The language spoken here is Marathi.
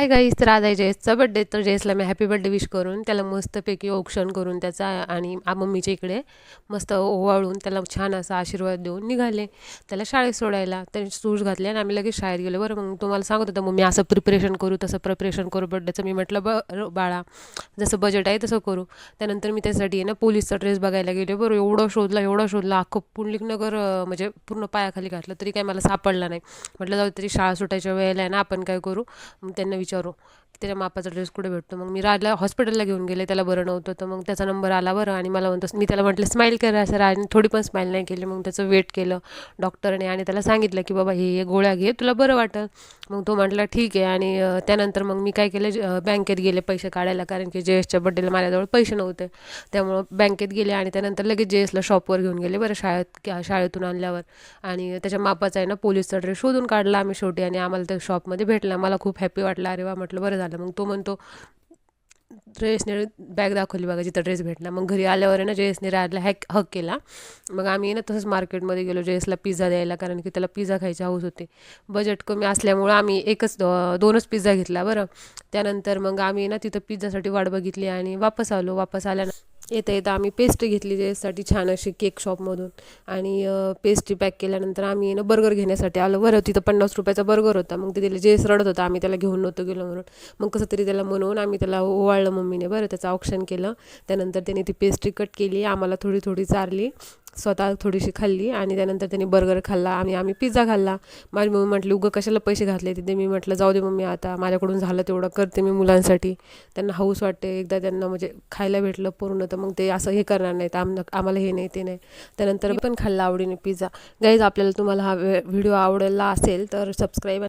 हाय गाईज, तर आज आहे जयेशचा बड्डे. तर जयेशला मी हॅपी बड्डे विश करून त्याला मस्तपैकी औक्षण करून त्याचा आणि मम्मीच्या इकडे मस्त ओवाळून त्याला छान असा आशीर्वाद देऊन निघाले त्याला शाळेत सोडायला. त्याने शूज घातले आणि आम्ही लगेच शाळेत गेलो. बरं, मग तुम्हाला सांगत होतं मग मी असं प्रिपरेशन करू तसं प्रिपरेशन करू बड्डेचं. मी म्हटलं बाळा, जसं बजेट आहे तसं करू. त्यानंतर मी त्यासाठी आहे ना पोलीसचा ड्रेस बघायला गेले. बरं, एवढा शोधला अख्खं पुंडलिकनगर म्हणजे पूर्ण पायाखाली घातलं तरी काही मला सापडला नाही. म्हटलं जाऊ तरी शाळा सुटायच्या वेळेला आहे ना आपण काय करू, मग त्यांना विचारू की त्याच्या मापाचा ड्रेस कुठे भेटतो. मग मी राजला हॉस्पिटलला घेऊन गेले, त्याला बरं नव्हतं. तर मग त्याचा नंबर आला बरं, आणि मला म्हणतो, मी त्याला म्हटलं स्माईल करा. असं राजने थोडी पण स्माईल नाही केली. मग त्याचं वेट केलं डॉक्टरने आणि त्याला सांगितलं की बाबा हे गोळ्या घे, तुला बरं वाटेल. मग तो म्हटला ठीक आहे. आणि त्यानंतर मग मी काय केलं, बँकेत गेले पैसे काढायला, कारण की जयेशच्या बड्डेला माझ्याजवळ पैसे नव्हते. त्यामुळं बँकेत गेले आणि त्यानंतर लगेच जयेशला शॉपवर घेऊन गेले बरं, शाळेतून आणल्यावर. आणि त्याच्या मापाचा आहे ना पोलीसचा ड्रेस शोधून काढला आम्ही शेवटी, आणि आम्हाला त्या शॉपमध्ये भेटला. मला खूप हॅपी वाटलं, अरे वा म्हटलं बरं झालं. मग तो म्हणतो, ड्रेसने बॅग दाखवली बघा जिथं ड्रेस भेटला. मग घरी आल्यावर आहे ना जयेशने राजला हक केला. मग आम्ही ना तसंच मार्केटमध्ये गेलो जयेशला पिझ्झा द्यायला, कारण की त्याला पिझ्झा खायची हौस होते. बजेट कमी असल्यामुळं आम्ही दोनच पिझ्झा घेतला बरं. त्यानंतर मग आम्ही ना तिथं पिझ्झासाठी वाट बघितली आणि वापस आलो. वापस आल्यानं येता येता आम्ही पेस्ट्री घेतली जयेशसाठी छान अशी केक शॉपमधून. आणि पेस्ट्री पॅक केल्यानंतर आम्ही ना बर्गर घेण्यासाठी आलो बरं. तिथं 50 रुपयाचा बर्गर होता. मग ते दिले. जयेश रडत होता, आम्ही त्याला घेऊन नव्हतो गेलो म्हणून. मग कसं तरी त्याला म्हणून आम्ही त्याला ओवाळलं मम्मीने बरं, त्याचं औक्षण केलं. त्यानंतर त्याने ती पेस्ट्री कट केली, आम्हाला थोडी थोडी चारली, स्वतः थोडीशी खाल्ली. आणि त्यानंतर त्यांनी बर्गर खाल्ला, आम्ही पिझ्झा खाल्ला. माझी मम्मी म्हटली उगं कशाला पैसे घातले तिथे. मी म्हटलं जाऊ दे मम्मी, आता माझ्याकडून झालं तेवढं करते मी मुलांसाठी. त्यांना हौस वाटते एकदा त्यांना म्हणजे खायला भेटलं पूर्ण, तर मग ते असं हे करणार नाहीत आम्हाला हे नाही ते नाही. त्यानंतर मी पण खाल्ला आवडीने पिझ्झा. गाईज, आपल्याला तुम्हाला हा व्हिडिओ आवडला असेल तर सबस्क्राईब